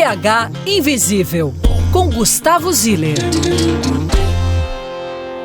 BH Invisível, com Gustavo Ziller.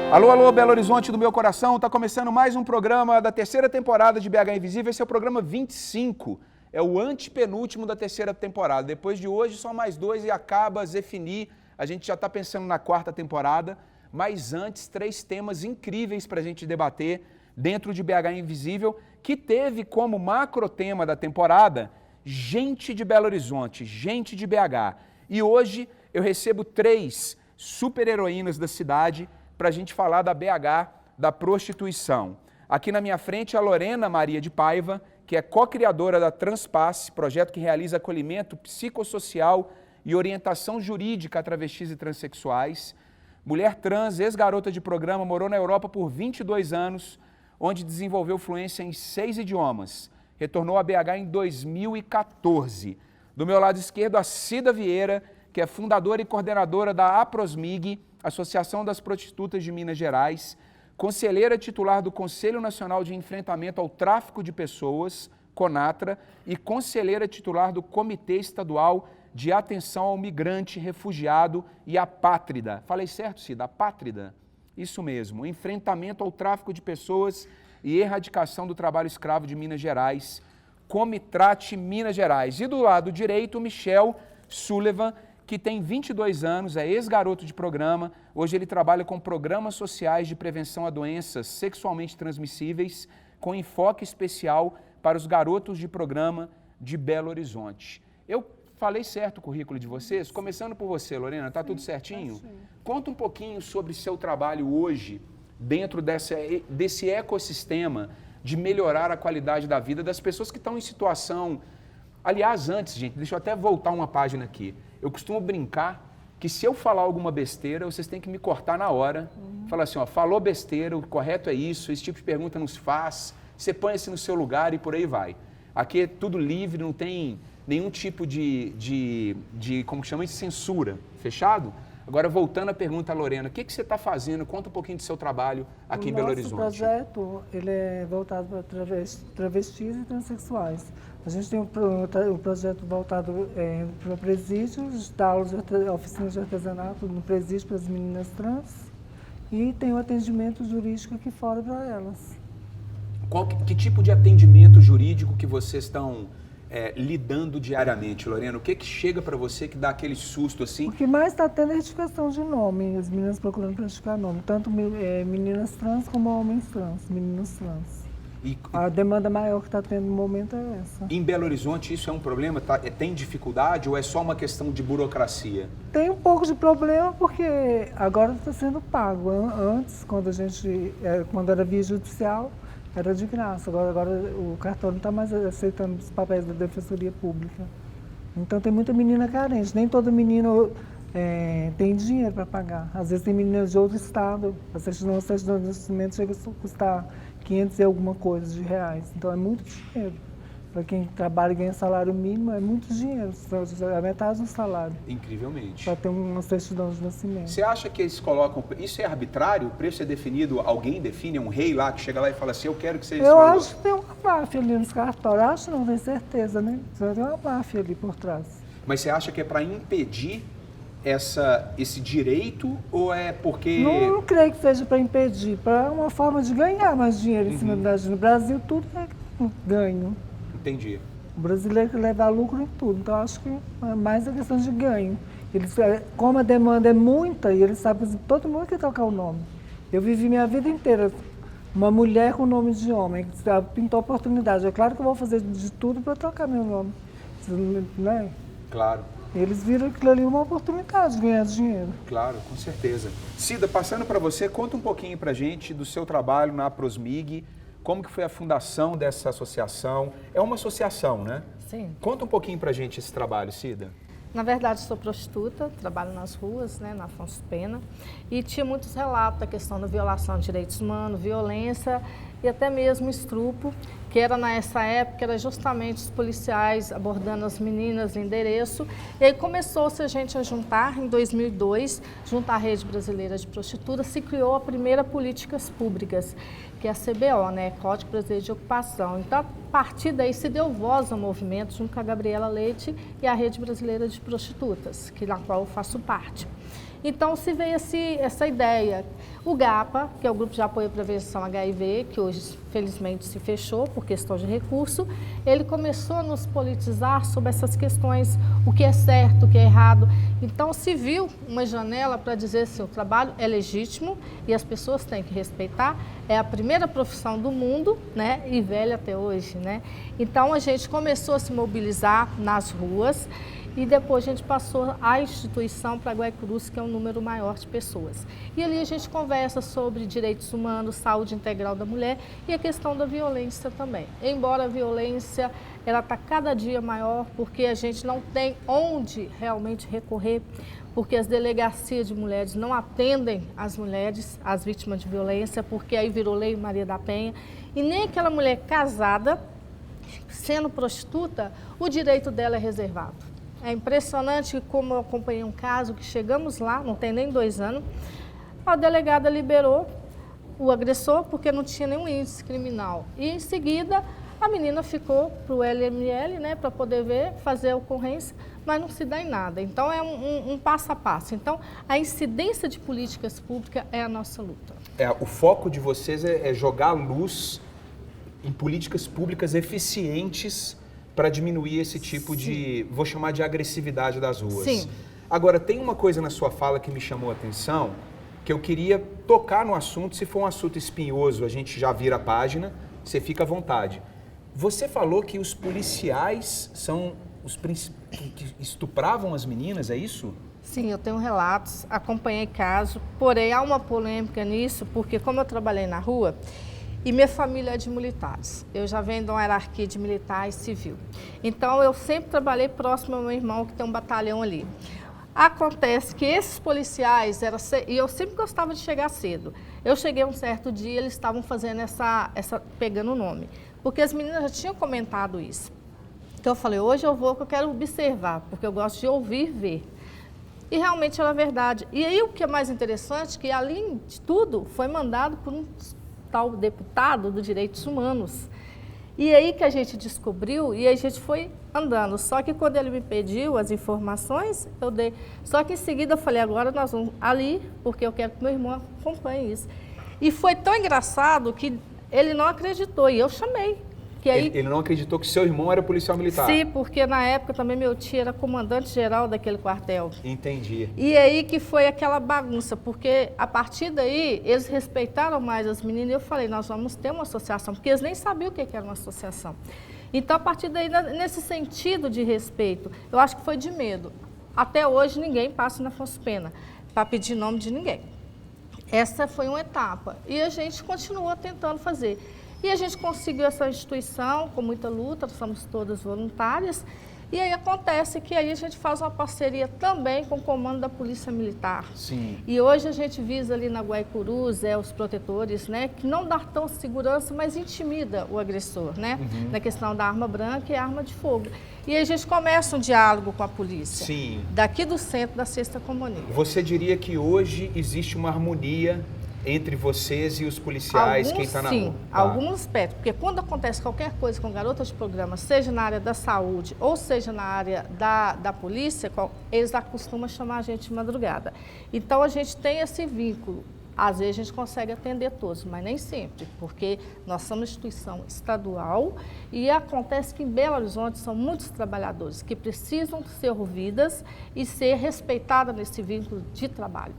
Alô, alô, Belo Horizonte do meu coração. Está começando mais um programa da terceira temporada de BH Invisível. Esse é o programa 25. É o antepenúltimo da terceira temporada. Depois de hoje, só mais 2 e acaba Zefini. A gente já está pensando na quarta temporada. Mas antes, 3 temas incríveis para a gente debater dentro de BH Invisível, que teve como macro tema da temporada gente de Belo Horizonte, gente de BH. E hoje eu recebo 3 super-heroínas da cidade para a gente falar da BH, da prostituição. Aqui na minha frente a Lorena Maria de Paiva, que é co-criadora da Transpasse, projeto que realiza acolhimento psicossocial e orientação jurídica a travestis e transexuais. Mulher trans, ex-garota de programa, morou na Europa por 22 anos, onde desenvolveu fluência em 6 idiomas. Retornou a BH em 2014. Do meu lado esquerdo, a Cida Vieira, que é fundadora e coordenadora da APROSMIG, Associação das Prostitutas de Minas Gerais, conselheira titular do Conselho Nacional de Enfrentamento ao Tráfico de Pessoas, CONATRA, e conselheira titular do Comitê Estadual de Atenção ao Migrante, Refugiado e Apátrida. Falei certo, Cida? Apátrida? Isso mesmo, enfrentamento ao tráfico de pessoas e erradicação do trabalho escravo de Minas Gerais, Comitrate Minas Gerais. E do lado direito, o Michel Sullivan, que tem 22 anos, é ex-garoto de programa. Hoje ele trabalha com programas sociais de prevenção a doenças sexualmente transmissíveis, com enfoque especial para os garotos de programa de Belo Horizonte. Eu falei certo o currículo de vocês? Começando por você, Lorena, tá tudo certinho? Conta um pouquinho sobre seu trabalho hoje, dentro desse ecossistema de melhorar a qualidade da vida das pessoas que estão em situação... Aliás, antes, gente, deixa eu até voltar uma página aqui. Eu costumo brincar que se eu falar alguma besteira, vocês têm que me cortar na hora. Falar assim, ó, falou besteira, o correto é isso, esse tipo de pergunta não se faz, você põe-se no seu lugar e por aí vai. Aqui é tudo livre, não tem nenhum tipo de como que chama, de censura. Fechado? Agora, voltando à pergunta, Lorena, o que você está fazendo? Conta um pouquinho do seu trabalho aqui em Belo Horizonte. O nosso projeto ele é voltado para travestis e transexuais. A gente tem um projeto voltado para presídios, dá aulas de oficinas de artesanato no presídio para as meninas trans e tem o atendimento jurídico aqui fora para elas. Que tipo de atendimento jurídico que vocês estão lidando diariamente, Lorena? O que chega para você que dá aquele susto assim? O que mais está tendo é retificação de nome, as meninas procurando retificar nome, tanto meninas trans como homens trans, meninos trans. A demanda maior que está tendo no momento é essa. Em Belo Horizonte isso é um problema? Tem dificuldade ou é só uma questão de burocracia? Tem um pouco de problema porque agora está sendo pago. Antes, quando era via judicial, era de graça. Agora o cartório não está mais aceitando os papéis da Defensoria Pública. Então tem muita menina carente. Nem todo menino tem dinheiro para pagar. Às vezes tem meninas de outro estado. A certidão de nascimento chega a custar 500 e alguma coisa de reais. Então é muito dinheiro. Para quem trabalha e ganha salário mínimo, é muito dinheiro. É a metade do salário. Incrivelmente. Para ter uma certidão de nascimento. Você acha que eles colocam... Isso é arbitrário? O preço é definido? Alguém define? É um rei lá que chega lá e fala assim, eu quero que seja... Eu acho que tem uma máfia ali nos cartórios. Acho não, tenho certeza, né? Tem uma máfia ali por trás. Mas você acha que é para impedir esse direito ou é porque... Não creio que seja para impedir, para uma forma de ganhar mais dinheiro em cima da gente. No Brasil tudo é ganho. Entendi. O brasileiro que leva lucro em tudo, então acho que é mais a questão de ganho. Como a demanda é muita, e eles sabem que todo mundo quer trocar o nome. Eu vivi minha vida inteira, uma mulher com nome de homem, que pintou oportunidade. É claro que eu vou fazer de tudo para trocar meu nome. Né? Claro. Eles viram aquilo ali uma oportunidade de ganhar dinheiro. Claro, com certeza. Cida, passando para você, conta um pouquinho para a gente do seu trabalho na APROSMIG, como que foi a fundação dessa associação. É uma associação, né? Sim. Conta um pouquinho para a gente esse trabalho, Cida. Na verdade, sou prostituta, trabalho nas ruas, né, na Afonso Pena, e tinha muitos relatos da questão da violação de direitos humanos, violência, e até mesmo estupro, que era nessa época, era justamente os policiais abordando as meninas no endereço. E aí começou-se a gente a juntar, em 2002, junto à Rede Brasileira de Prostitutas, se criou a primeira Políticas Públicas, que é a CBO, né, Código Brasileiro de Ocupação. Então, a partir daí se deu voz ao movimento, junto com a Gabriela Leite e a Rede Brasileira de Prostitutas, na qual eu faço parte. Então, se veio essa ideia. O GAPA, que é o Grupo de Apoio à Prevenção HIV, que hoje, felizmente, se fechou por questão de recurso, ele começou a nos politizar sobre essas questões, o que é certo, o que é errado. Então, se viu uma janela para dizer que o trabalho é legítimo e as pessoas têm que respeitar. É a primeira profissão do mundo, né, e velha até hoje, né? Então, a gente começou a se mobilizar nas ruas. E depois a gente passou a instituição para Guaicurus, que é um número maior de pessoas. E ali a gente conversa sobre direitos humanos, saúde integral da mulher e a questão da violência também. Embora a violência ela está cada dia maior, porque a gente não tem onde realmente recorrer, porque as delegacias de mulheres não atendem as mulheres, as vítimas de violência, porque aí virou Lei Maria da Penha. E nem aquela mulher casada, sendo prostituta, o direito dela é reservado. É impressionante como eu acompanhei um caso que chegamos lá, não tem nem 2 anos, a delegada liberou o agressor porque não tinha nenhum índice criminal. E em seguida a menina ficou para o LML, né, para poder ver, fazer a ocorrência, mas não se dá em nada. Então é um passo a passo. Então a incidência de políticas públicas é a nossa luta. O foco de vocês é jogar luz em políticas públicas eficientes para diminuir esse tipo de, vou chamar de agressividade das ruas. Sim. Agora, tem uma coisa na sua fala que me chamou a atenção, que eu queria tocar no assunto. Se for um assunto espinhoso, a gente já vira a página, você fica à vontade. Você falou que os policiais são os que estupravam as meninas, é isso? Sim, eu tenho relatos, acompanhei caso, porém há uma polêmica nisso, porque como eu trabalhei na rua, e minha família é de militares. Eu já venho de uma hierarquia de militar e civil. Então, eu sempre trabalhei próximo ao meu irmão, que tem um batalhão ali. Acontece que esses policiais, e eu sempre gostava de chegar cedo. Eu cheguei um certo dia, eles estavam fazendo pegando o nome. Porque as meninas já tinham comentado isso. Então, eu falei, hoje eu vou, que eu quero observar, porque eu gosto de ouvir e ver. E realmente era verdade. E aí, o que é mais interessante, que além de tudo, foi mandado por um tal deputado dos direitos humanos. E aí que a gente descobriu e a gente foi andando. Só que quando ele me pediu as informações, eu dei. Só que em seguida eu falei, agora nós vamos ali, porque eu quero que meu irmão acompanhe isso. E foi tão engraçado que ele não acreditou e eu chamei. Que aí... Ele não acreditou que seu irmão era policial militar? Sim, porque na época também meu tio era comandante-geral daquele quartel. Entendi. E aí que foi aquela bagunça, porque a partir daí eles respeitaram mais as meninas e eu falei, nós vamos ter uma associação, porque eles nem sabiam o que era uma associação. Então, a partir daí, nesse sentido de respeito, eu acho que foi de medo. Até hoje ninguém passa na Afonso Pena para pedir nome de ninguém. Essa foi uma etapa e a gente continua tentando fazer. E a gente conseguiu essa instituição com muita luta, somos todas voluntárias. E aí acontece que aí a gente faz uma parceria também com o comando da Polícia Militar. Sim. E hoje a gente visa ali na Guaicurus, os protetores, né, que não dá tão segurança, mas intimida o agressor, né, na questão da arma branca e arma de fogo. E aí a gente começa um diálogo com a polícia. Sim. Daqui do centro da Sexta Comunidade. Você diria que hoje existe uma harmonia entre vocês e os policiais, quem está na rua? Sim, alguns aspectos. Porque quando acontece qualquer coisa com garotas de programa, seja na área da saúde ou seja na área da polícia, eles acostumam chamar a gente de madrugada. Então, a gente tem esse vínculo. Às vezes, a gente consegue atender todos, mas nem sempre, porque nós somos instituição estadual e acontece que em Belo Horizonte são muitos trabalhadores que precisam ser ouvidas e ser respeitadas nesse vínculo de trabalho.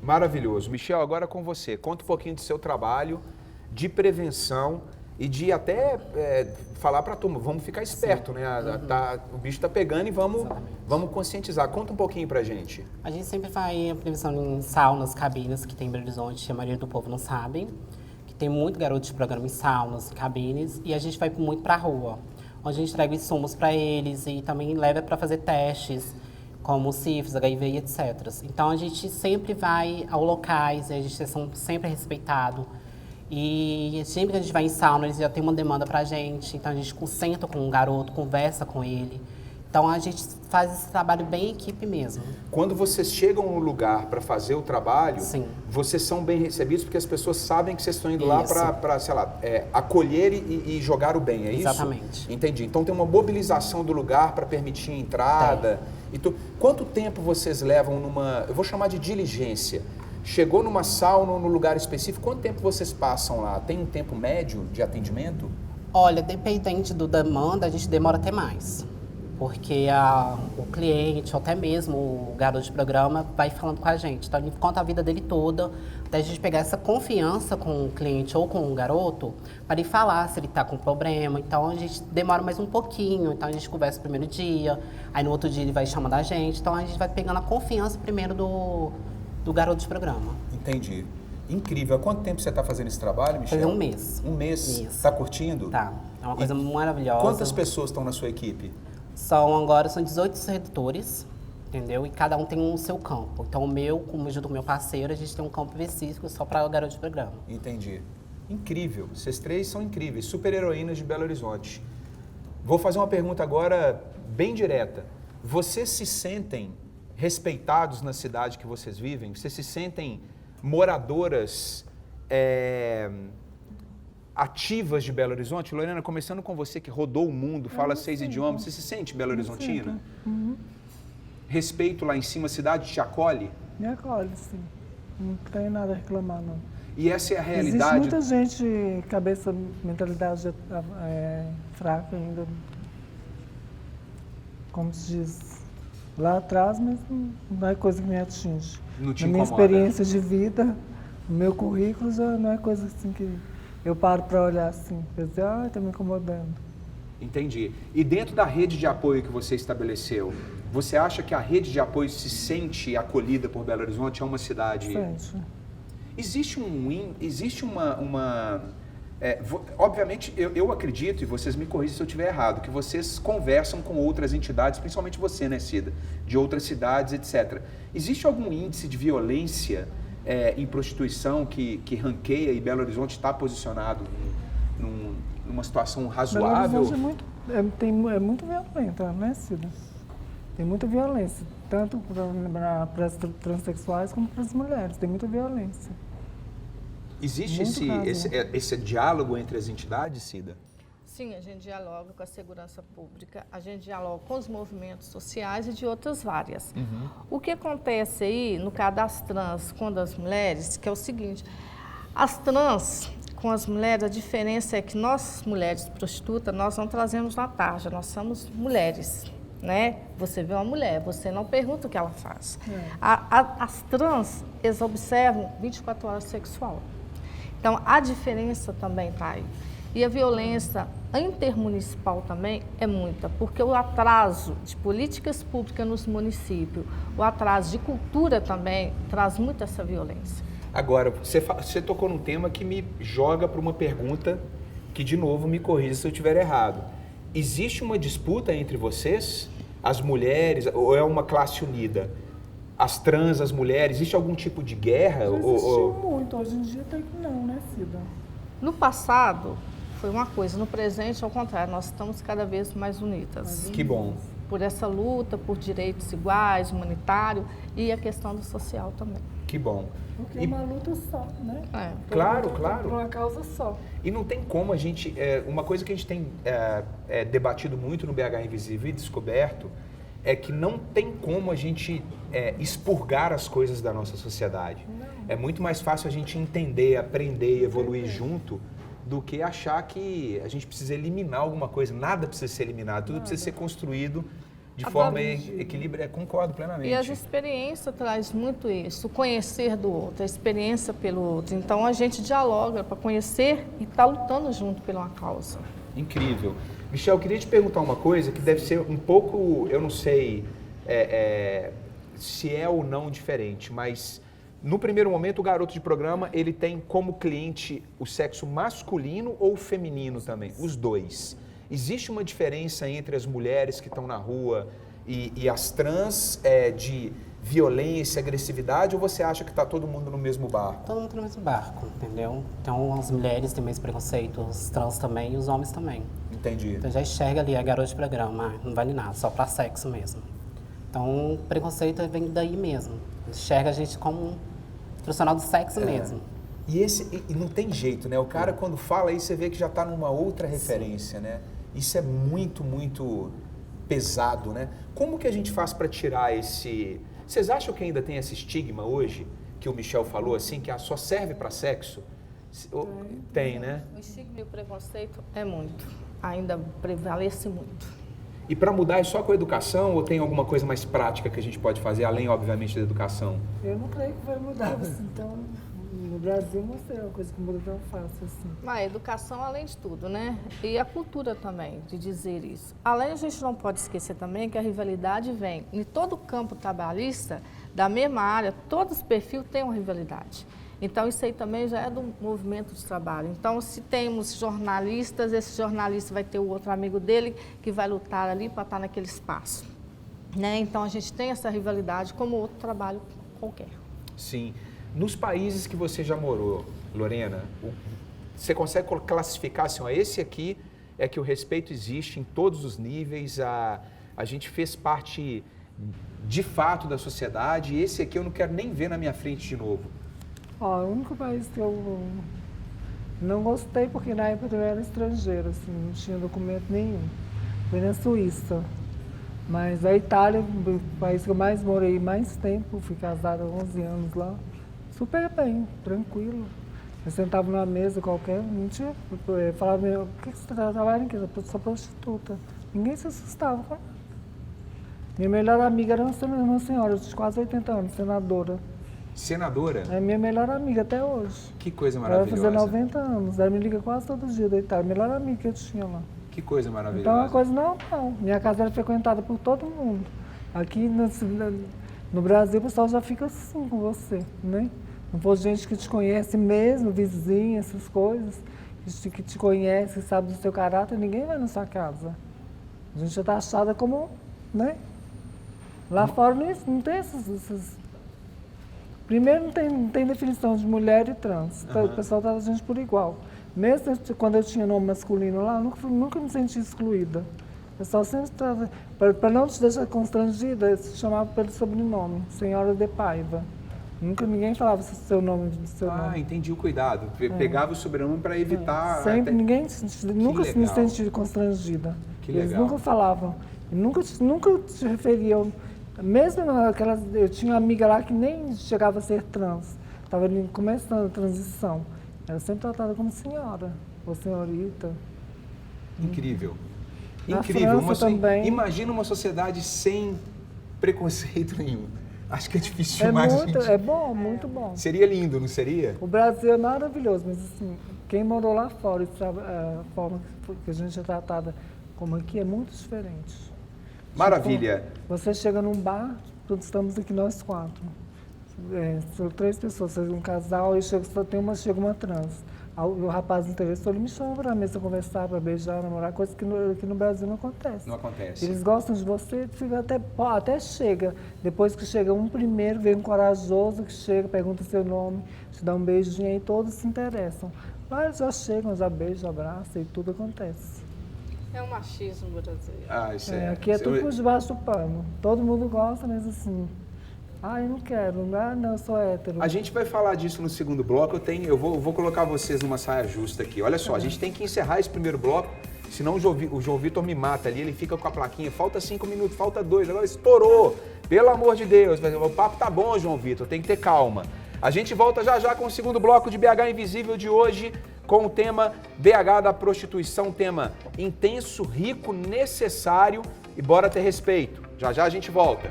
Maravilhoso. Michel, agora com você. Conta um pouquinho do seu trabalho de prevenção e de até falar para a turma, vamos ficar esperto, né? O bicho está pegando e vamos conscientizar. Conta um pouquinho para a gente. A gente sempre faz a prevenção em saunas, cabines, que tem em Belo Horizonte, a maioria do povo não sabe, que tem muito garoto de programa em saunas, cabines, e a gente vai muito para a rua, onde a gente entrega insumos para eles e também leva para fazer testes, como sífilis, HIV e etc. Então, a gente sempre vai a locais, a gente é sempre respeitado. E sempre que a gente vai em sauna, eles já tem uma demanda pra gente. Então a gente senta com o garoto, conversa com ele. Então a gente faz esse trabalho bem em equipe mesmo. Quando vocês chegam no lugar para fazer o trabalho, Sim. vocês são bem recebidos porque as pessoas sabem que vocês estão indo lá Isso. para, sei lá, acolher e jogar o bem, é isso? Exatamente. Entendi. Então tem uma mobilização do lugar para permitir a entrada. Quanto tempo vocês levam numa, eu vou chamar de diligência? Chegou numa sauna ou num lugar específico, quanto tempo vocês passam lá? Tem um tempo médio de atendimento? Olha, dependente do demanda, a gente demora até mais. Porque o cliente, ou até mesmo o garoto de programa, vai falando com a gente. Então, ele conta a vida dele toda, até a gente pegar essa confiança com o cliente ou com o garoto, para ele falar se ele está com problema. Então, a gente demora mais um pouquinho. Então, a gente conversa no primeiro dia, aí no outro dia ele vai chamando a gente. Então, a gente vai pegando a confiança primeiro do garoto de programa. Entendi. Incrível. Há quanto tempo você está fazendo esse trabalho, Michel? Faz um mês. Um mês? Isso. Está curtindo? Tá. É uma coisa maravilhosa. Quantas pessoas estão na sua equipe? São 18 sedutores, entendeu? E cada um tem o seu campo. Então, junto com o meu parceiro, a gente tem um campo específico só para o garoto de programa. Entendi. Incrível. Vocês três são incríveis. Super heroínas de Belo Horizonte. Vou fazer uma pergunta agora bem direta. Vocês se sentem respeitados na cidade que vocês vivem? Vocês se sentem moradoras ativas de Belo Horizonte? Lorena, começando com você que rodou o mundo, fala 6 idiomas, você se sente Belo Horizontina? Uhum. Respeito lá em cima, a cidade te acolhe? Me acolhe, sim. Não tenho nada a reclamar, não. E essa é a realidade? Existe muita gente, mentalidade fraca ainda, como se diz, lá atrás, mas não é coisa que me atinge. Não te Na minha incomoda? experiência de vida, no meu currículo, já não é coisa assim que eu paro para olhar assim, para dizer, está me incomodando. Entendi. E dentro da rede de apoio que você estabeleceu, você acha que a rede de apoio se sente acolhida por Belo Horizonte? É uma cidade... Sente. Existe uma obviamente, eu acredito, e vocês me corrigem se eu estiver errado, que vocês conversam com outras entidades, principalmente você, né, Cida? De outras cidades, etc. Existe algum índice de violência em prostituição que ranqueia e Belo Horizonte está posicionado numa situação razoável? Belo Horizonte é muito violenta, né, Cida? Tem muita violência, tanto para as transexuais como para as mulheres, tem muita violência. Existe esse diálogo entre as entidades, Cida? Sim, a gente dialoga com a segurança pública, a gente dialoga com os movimentos sociais e de outras várias. Uhum. O que acontece aí, no caso das trans com das mulheres, que é o seguinte, as trans com as mulheres, a diferença é que nós, mulheres prostitutas, nós não trazemos na tarja, nós somos mulheres, né? Você vê uma mulher, você não pergunta o que ela faz. As trans, eles observam 24 horas sexual. Então, a diferença também está aí. E a violência intermunicipal também é muita, porque o atraso de políticas públicas nos municípios, o atraso de cultura também traz muito essa violência. Agora, você tocou num tema que me joga para uma pergunta que, de novo, me corrija se eu estiver errado. Existe uma disputa entre vocês, as mulheres, ou é uma classe unida? As trans, as mulheres, existe algum tipo de guerra? Já existiu muito, hoje em dia tem que não, né, Cida? No passado, foi uma coisa, no presente, ao contrário, nós estamos cada vez mais unidas. Que bom. Por essa luta, por direitos iguais, humanitário e a questão do social também. Que bom. Porque é uma luta só, né? Claro. Por uma causa só. E não tem como a gente... uma coisa que a gente tem debatido muito no BH Invisível e descoberto é que não tem como a gente expurgar as coisas da nossa sociedade. Não. É muito mais fácil a gente entender, aprender e evoluir junto do que achar que a gente precisa eliminar alguma coisa. Nada precisa ser eliminado, tudo precisa ser construído de forma equilibrada. Concordo plenamente. E as experiências traz muito isso, o conhecer do outro, a experiência pelo outro. Então a gente dialoga para conhecer e estar lutando junto pela uma causa. Incrível. Michel, eu queria te perguntar uma coisa que deve ser um pouco, eu não sei se é ou não diferente, mas no primeiro momento o garoto de programa, ele tem como cliente o sexo masculino ou feminino também? Os dois. Existe uma diferença entre as mulheres que estão na rua e as trans de violência, agressividade, ou você acha que está todo mundo no mesmo barco? Todo mundo no mesmo barco, entendeu? Então as mulheres têm mais preconceito, os trans também e os homens também. Entendi. Então já enxerga ali a garota de programa, não vale nada, só pra sexo mesmo. Então o preconceito vem daí mesmo. Enxerga a gente como um profissional do sexo mesmo. E não tem jeito, né? O cara quando fala isso, você vê que já está numa outra referência, né? Isso é muito, muito pesado, né? Como que a gente faz para tirar esse... Vocês acham que ainda tem esse estigma hoje, que o Michel falou assim, que só serve para sexo? Tem, né? O estigma e o preconceito é muito, ainda prevalece muito. E para mudar é só com a educação ou tem alguma coisa mais prática que a gente pode fazer, além, obviamente, da educação? Eu não creio que vai mudar, então no Brasil não sei uma coisa que muda tão fácil assim. Mas a educação, além de tudo, né? E a cultura também, de dizer isso. Além, a gente não pode esquecer também que a rivalidade vem em todo o campo trabalhista, da mesma área, todos os perfis têm uma rivalidade. Então, isso aí também já é do movimento de trabalho. Então, se temos jornalistas, esse jornalista vai ter o outro amigo dele que vai lutar ali para estar naquele espaço. Né? Então, a gente tem essa rivalidade como outro trabalho qualquer. Sim. Nos países que você já morou, Lorena, você consegue classificar assim, ó, esse aqui é que o respeito existe em todos os níveis, a gente fez parte de fato da sociedade, e esse aqui eu não quero nem ver na minha frente de novo. Ó, o único país que eu não gostei, porque na época eu era estrangeira, assim, não tinha documento nenhum, foi na Suíça. Mas a Itália, o país que eu mais morei mais tempo, fui casada há 11 anos lá, super bem, tranquilo. Eu sentava numa mesa qualquer, não tinha, eu falava, o que você está trabalhando aqui? Eu sou prostituta. Ninguém se assustava com nada. Minha melhor amiga era uma senhora de quase 80 anos, senadora. Senadora? É minha melhor amiga até hoje. Que coisa Ela maravilhosa. vai fazer 90 anos, ela me liga quase todo dia da Itália, melhor amiga que eu tinha lá. Que coisa maravilhosa. Então, é uma coisa não. Minha casa era frequentada por todo mundo. Aqui no Brasil, o pessoal já fica assim com você, né? Não for gente que te conhece mesmo, vizinha, essas coisas, que te conhece, que sabe do seu caráter, ninguém vai na sua casa. A gente já está achada como, né? Lá fora não tem essas... Primeiro, não tem definição de mulher e trans. O pessoal trata a gente por igual. Mesmo quando eu tinha nome masculino lá, eu nunca me senti excluída. O pessoal sempre trata... Para não te deixar constrangida, se chamava pelo sobrenome, Senhora de Paiva. Nunca ninguém falava seu nome do seu nome. Ah, entendi o cuidado. Pegava o sobrenome para evitar... Sempre, ninguém nunca legal. me sentiu constrangida. Que Eles legal. nunca falavam, nunca te referiam. Mesmo naquelas, eu tinha uma amiga lá que nem chegava a ser trans, estava ali começando a transição. Era sempre tratada como senhora, ou senhorita. Incrível. Na Incrível. França também. Imagina uma sociedade sem preconceito nenhum. Acho que é difícil É demais. muito, gente. é bom, muito bom. Seria lindo, não seria? O Brasil é maravilhoso, mas assim, quem morou lá fora, a forma que a gente é tratada como aqui é muito diferente. Maravilha. Tipo, você chega num bar, estamos aqui nós 4. São 3 pessoas, um casal, e chega uma trans. O rapaz interessou, ele me chama para a mesa conversar, para beijar, namorar, coisa que no Brasil não acontece. Não acontece. Eles gostam de você, fica até chega. Depois que chega um primeiro, vem um corajoso que chega, pergunta seu nome, te dá um beijinho aí, todos se interessam. Lá eles já chegam, já beijam, abraçam e tudo acontece. É um machismo brasileiro. Ah, isso Aqui é tudo por debaixo do pano. Todo mundo gosta, mas assim... eu não quero. Não, eu sou hétero. A gente vai falar disso no segundo bloco. Eu vou colocar vocês numa saia justa aqui. Olha só, a gente tem que encerrar esse primeiro bloco, senão o João Vitor me mata ali, ele fica com a plaquinha, falta 5 minutos, falta 2, agora estourou. Pelo amor de Deus, o papo tá bom, João Vitor, tem que ter calma. A gente volta já com o segundo bloco de BH Invisível de hoje, com o tema BH da prostituição, tema intenso, rico, necessário e bora ter respeito. Já a gente volta.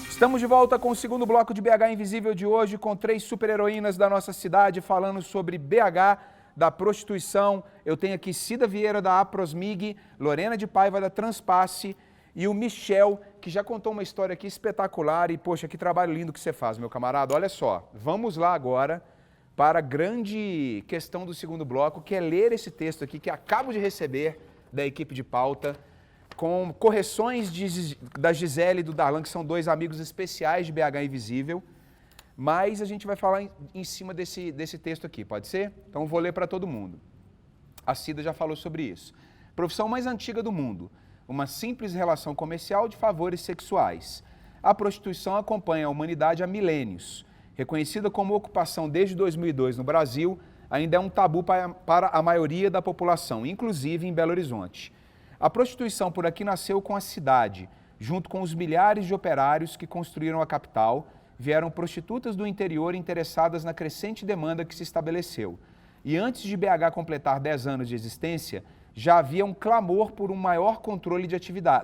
Estamos de volta com o segundo bloco de BH Invisível de hoje, com 3 super-heroínas da nossa cidade falando sobre BH da prostituição. Eu tenho aqui Cida Vieira da Aprosmig, Lorena de Paiva da Transpasse e o Michel, que já contou uma história aqui espetacular. E, poxa, que trabalho lindo que você faz, meu camarada. Olha só, vamos lá agora para a grande questão do segundo bloco, que é ler esse texto aqui que acabo de receber da equipe de pauta, com correções da Gisele e do Darlan, que são dois amigos especiais de BH Invisível, mas a gente vai falar em cima desse texto aqui, pode ser? Então vou ler para todo mundo. A Cida já falou sobre isso. Profissão mais antiga do mundo, uma simples relação comercial de favores sexuais. A prostituição acompanha a humanidade há milênios. Reconhecida como ocupação desde 2002 no Brasil, ainda é um tabu para a maioria da população, inclusive em Belo Horizonte. A prostituição por aqui nasceu com a cidade. Junto com os milhares de operários que construíram a capital, vieram prostitutas do interior interessadas na crescente demanda que se estabeleceu. E antes de BH completar 10 anos de existência, já havia um clamor por um maior controle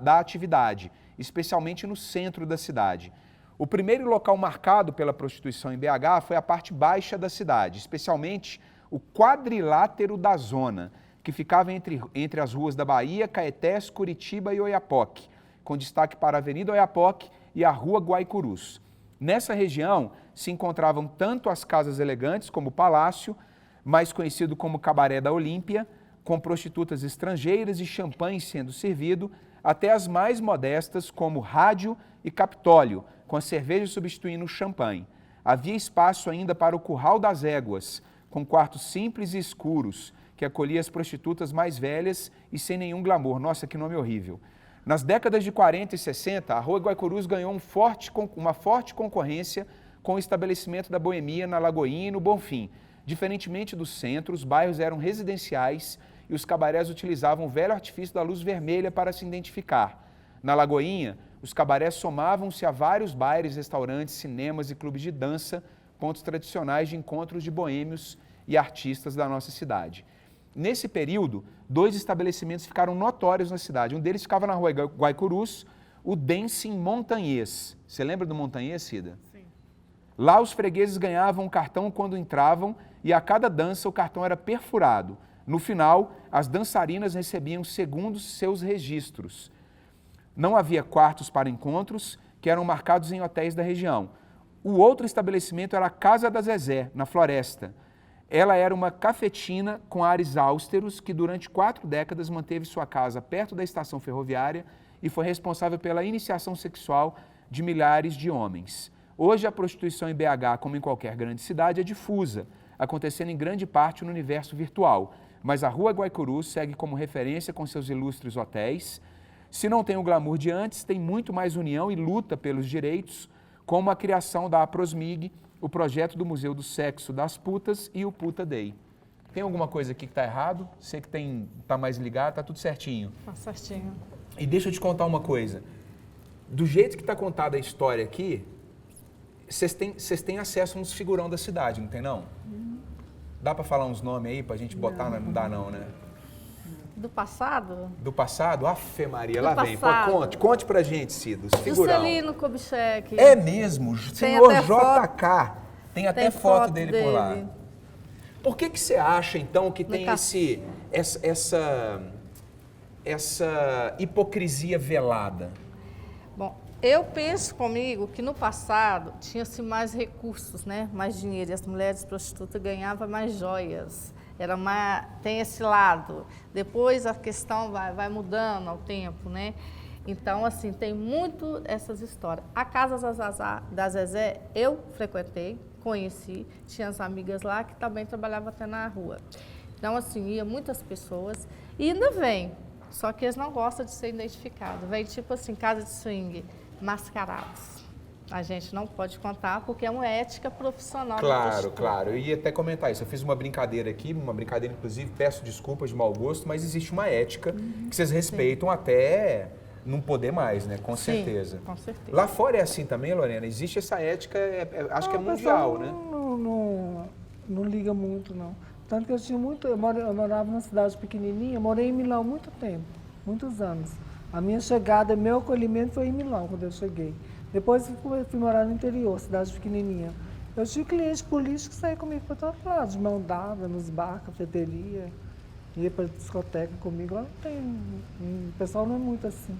da atividade, especialmente no centro da cidade. O primeiro local marcado pela prostituição em BH foi a parte baixa da cidade, especialmente o quadrilátero da zona, que ficava entre as ruas da Bahia, Caetés, Curitiba e Oiapoque, com destaque para a Avenida Oiapoque e a Rua Guaicurus. Nessa região se encontravam tanto as casas elegantes, como o Palácio, mais conhecido como Cabaré da Olímpia, com prostitutas estrangeiras e champanhe sendo servido, até as mais modestas, como Rádio e Capitólio, com a cerveja substituindo o champanhe. Havia espaço ainda para o Curral das Éguas, com quartos simples e escuros, que acolhia as prostitutas mais velhas e sem nenhum glamour. Nossa, que nome horrível. Nas décadas de 40 e 60, a Rua Guaicurus ganhou uma forte concorrência com o estabelecimento da boemia na Lagoinha e no Bonfim. Diferentemente do centro, os bairros eram residenciais e os cabarés utilizavam o velho artifício da luz vermelha para se identificar. Na Lagoinha, os cabarés somavam-se a vários bares, restaurantes, cinemas e clubes de dança, pontos tradicionais de encontros de boêmios e artistas da nossa cidade. Nesse período, 2 estabelecimentos ficaram notórios na cidade. Um deles ficava na Rua Guaicurus, o Dancing Montanhês. Você lembra do Montanhês, Cida? Sim. Lá os fregueses ganhavam um cartão quando entravam e a cada dança o cartão era perfurado. No final, as dançarinas recebiam segundo seus registros. Não havia quartos para encontros, que eram marcados em hotéis da região. O outro estabelecimento era a Casa da Zezé, na Floresta. Ela era uma cafetina com ares austeros que durante 4 décadas manteve sua casa perto da estação ferroviária e foi responsável pela iniciação sexual de milhares de homens. Hoje a prostituição em BH, como em qualquer grande cidade, é difusa, acontecendo em grande parte no universo virtual. Mas a Rua Guaicurus segue como referência com seus ilustres hotéis. Se não tem o glamour de antes, tem muito mais união e luta pelos direitos, como a criação da Aprosmig, o projeto do Museu do Sexo das Putas e o Puta Day. Tem alguma coisa aqui que está errado? Você que está mais ligado, está tudo certinho. Tá certinho. E deixa eu te contar uma coisa. Do jeito que está contada a história aqui, vocês têm acesso a uns figurão da cidade, não tem não? Dá para falar uns nomes aí para a gente botar? Não dá não, né? Do passado? Do passado? Afe Maria, Do lá passado. vem. Conte pra gente, Cida, os figurão. Juscelino Kubitschek. É mesmo, senhor JK. Tem até foto dele por lá. Por que você acha, então, que tem essa hipocrisia velada? Bom, eu penso comigo que no passado tinha-se mais recursos, né? Mais dinheiro. E as mulheres prostitutas ganhavam mais joias. Tem esse lado. Depois a questão vai mudando ao tempo, né? Então, assim, tem muito essas histórias. A casa da Zezé, eu frequentei, conheci, tinha as amigas lá que também trabalhavam até na rua. Então, assim, ia muitas pessoas e ainda vem, só que eles não gostam de ser identificados. Vem tipo assim, casa de swing, mascarados. A gente não pode contar porque é uma ética profissional. Claro. Eu ia até comentar isso. Eu fiz uma brincadeira aqui, inclusive, peço desculpas de mau gosto, mas existe uma ética que vocês respeitam até não poder mais, né? Com certeza. Com certeza. Lá fora é assim também, Lorena? Existe essa ética, acho que é mundial, né? Não liga muito, não. Tanto que eu morava numa cidade pequenininha, morei em Milão muito tempo, muitos anos. A minha chegada, meu acolhimento foi em Milão, quando eu cheguei. Depois fui morar no interior, cidade pequenininha. Eu tinha cliente político que saía comigo para todo lado, de mão dada, nos bar, cafeteria, ia para discoteca comigo. Lá não tem, o pessoal não é muito assim.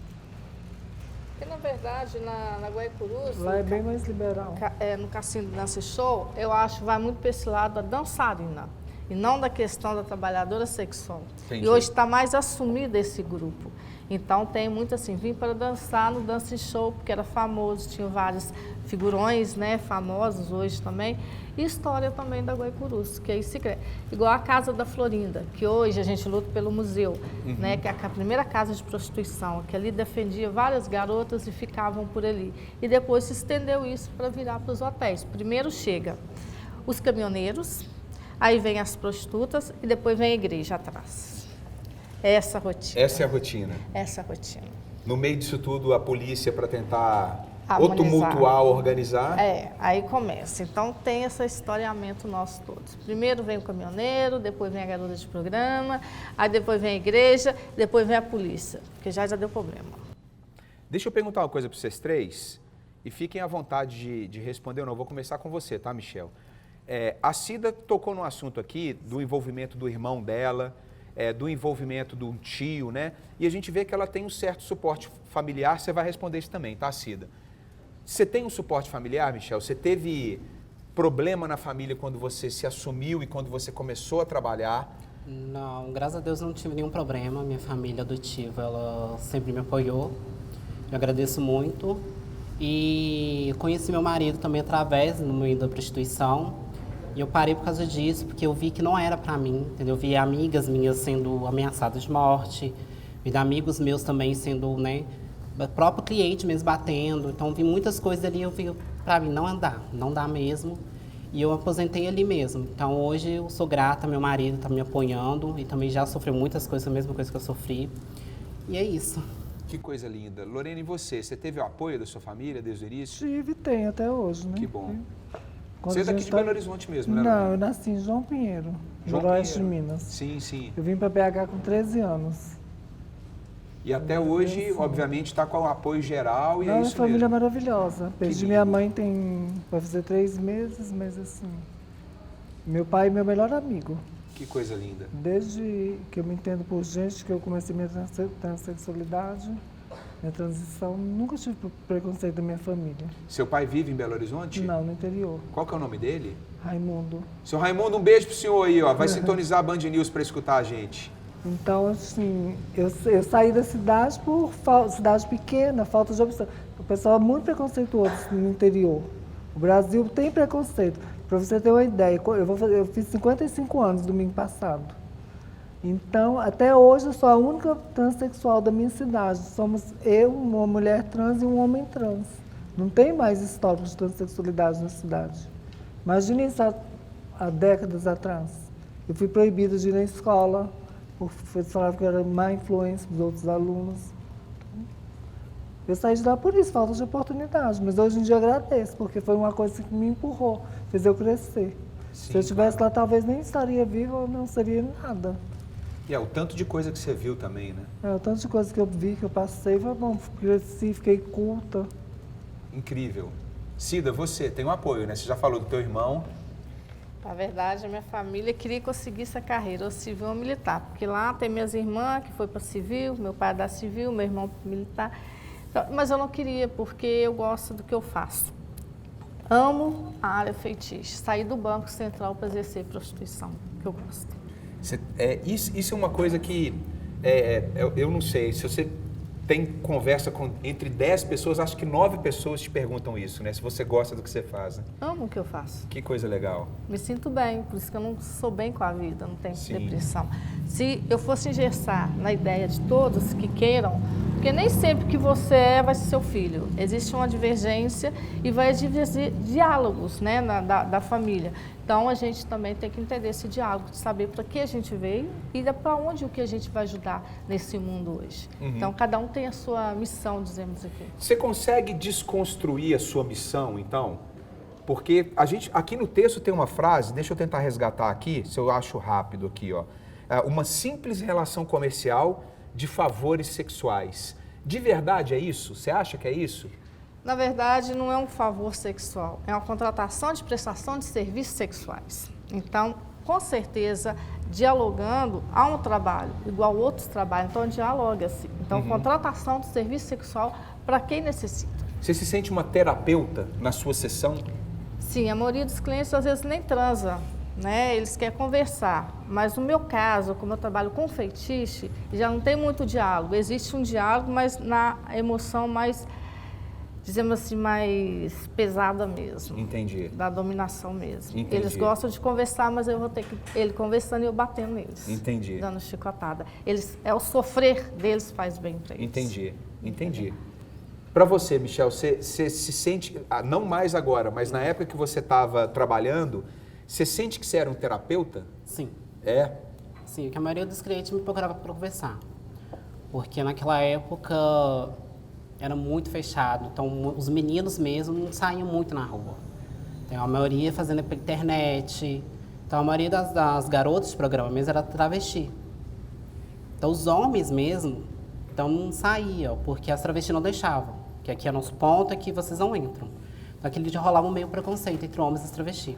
Porque, na verdade, na Guaicurus... Lá é bem mais liberal. No Cassino Dance Show, eu acho que vai muito para esse lado da dançarina. E não da questão da trabalhadora sexual. Entendi. E hoje está mais assumido esse grupo. Então tem muito assim, vim para dançar no Dance Show, porque era famoso, tinha vários figurões, né, famosos hoje também, e história também da Guaicurus, que aí se cresce. Igual a Casa da Florinda, que hoje a gente luta pelo museu, né, que é a primeira casa de prostituição, que ali defendia várias garotas e ficavam por ali. E depois se estendeu isso para virar para os hotéis. Primeiro chega os caminhoneiros, aí vem as prostitutas e depois vem a igreja atrás. Essa rotina. Essa é a rotina. Essa rotina. No meio disso tudo, a polícia para tentar ou Harmonizar. tumultuar, organizar. Aí começa. Então tem esse historiamento nosso todos. Primeiro vem o caminhoneiro, depois vem a garota de programa, aí depois vem a igreja, depois vem a polícia, porque já deu problema. Deixa eu perguntar uma coisa para vocês três e fiquem à vontade de responder ou não. Eu vou começar com você, tá, Michel? A Cida tocou no assunto aqui do envolvimento do irmão dela, do envolvimento de um tio, né? E a gente vê que ela tem um certo suporte familiar. Você vai responder isso também, tá, Cida? Você tem um suporte familiar, Michel? Você teve problema na família quando você se assumiu e quando você começou a trabalhar? Não, graças a Deus não tive nenhum problema. Minha família adotiva, ela sempre me apoiou. Eu agradeço muito. E conheci meu marido também através no meio da prostituição. E eu parei por causa disso, porque eu vi que não era pra mim, entendeu? Eu vi amigas minhas sendo ameaçadas de morte, vi amigos meus também sendo, né, o próprio cliente mesmo batendo. Então, vi muitas coisas ali, eu vi, pra mim, não dá mesmo. E eu aposentei ali mesmo. Então, hoje eu sou grata, meu marido tá me apoiando e também já sofreu muitas coisas, a mesma coisa que eu sofri. E é isso. Que coisa linda. Lorena, e você? Você teve o apoio da sua família desde o início? Tive e tenho até hoje, né? Que bom. Quando Você é a daqui gente de Belo Horizonte mesmo, né? Não, Lorena? eu nasci em João Pinheiro, João no oeste de Pinheiro. Minas. Sim, sim. Eu vim para BH com 13 anos. E até hoje, obviamente, está com o apoio geral e Não, é minha isso família é mesmo. maravilhosa. Perdi lindo. minha mãe vai fazer 3 meses, mas assim... Meu pai é meu melhor amigo. Que coisa linda. Desde que eu me entendo por gente, que eu comecei minha transexualidade, minha transição, nunca tive preconceito da minha família. Seu pai vive em Belo Horizonte? Não, no interior. Qual que é o nome dele? Raimundo. Seu Raimundo, um beijo pro senhor aí, ó. Vai sintonizar a Band News para escutar a gente. Então, assim, eu saí da cidade por cidade pequena, falta de opção. O pessoal é muito preconceituoso no interior. O Brasil tem preconceito. Para você ter uma ideia, eu fiz 55 anos domingo passado. Então, até hoje, eu sou a única transexual da minha cidade. Somos eu, uma mulher trans e um homem trans. Não tem mais história de transexualidade na cidade. Imagine isso há décadas atrás. Eu fui proibida de ir na escola, porque falavam que eu era má influência dos outros alunos. Eu saí de lá por isso, falta de oportunidade. Mas hoje em dia eu agradeço, porque foi uma coisa que me empurrou, fez eu crescer. Sim, Se eu estivesse lá, talvez nem estaria viva ou não seria nada. E o tanto de coisa que você viu também, né? O tanto de coisa que eu vi, que eu passei, foi bom, cresci, fiquei culta. Incrível. Cida, você tem um apoio, né? Você já falou do teu irmão. Na verdade, a minha família queria que eu seguisse a carreira, ou civil ou militar, porque lá tem minhas irmãs que foi para civil, meu pai é da civil, meu irmão militar. Então, mas eu não queria, porque eu gosto do que eu faço. Amo a área feitiço. Saí do Banco Central para exercer prostituição, que eu gosto. Isso é uma coisa que eu não sei, se você tem conversa entre 10 pessoas, acho que 9 pessoas te perguntam isso, né? Se você gosta do que você faz, né? Amo o que eu faço. Que coisa legal. Me sinto bem, por isso que eu não sou bem com a vida, não tenho Sim. depressão. Se eu fosse engessar na ideia de todos que queiram, porque nem sempre que você vai ser seu filho. Existe uma divergência e vai divergir diálogos, né, da família. Então, a gente também tem que entender esse diálogo, de saber para que a gente veio e para onde o que a gente vai ajudar nesse mundo hoje. Então, cada um tem a sua missão, dizemos aqui. Você consegue desconstruir a sua missão, então? Porque a gente, aqui no texto tem uma frase, deixa eu tentar resgatar aqui, se eu acho rápido aqui, ó. Uma simples relação comercial de favores sexuais. De verdade é isso? Você acha que é isso? Na verdade, não é um favor sexual, é uma contratação de prestação de serviços sexuais. Então, com certeza, dialogando, há um trabalho, igual outros trabalhos, então dialoga-se. Então, contratação de serviço sexual para quem necessita. Você se sente uma terapeuta na sua sessão? Sim, a maioria dos clientes às vezes nem transa, né? Eles querem conversar. Mas no meu caso, como eu trabalho com feitiço, já não tem muito diálogo. Existe um diálogo, mas na emoção mais, dizemos assim, mais pesada mesmo. Entendi. Da dominação mesmo. Entendi. Eles gostam de conversar, mas eu vou ter que... Ele conversando e eu batendo neles. Entendi. Dando chicotada. O sofrer deles faz bem para eles. Entendi. Para você, Michel, você se sente, não mais agora, mas na época que você estava trabalhando, você sente que você era um terapeuta? Sim. É? Sim, que a maioria dos clientes me procurava para conversar. Porque naquela época era muito fechado, então os meninos mesmo não saíam muito na rua. Então, a maioria fazendo pela internet. Então a maioria das garotas de programa mesmo era travesti. Então os homens mesmo não saíam, porque as travestis não deixavam. Que aqui é nosso ponto, aqui vocês não entram. Então aquele dia rolava um meio preconceito entre homens e travestis.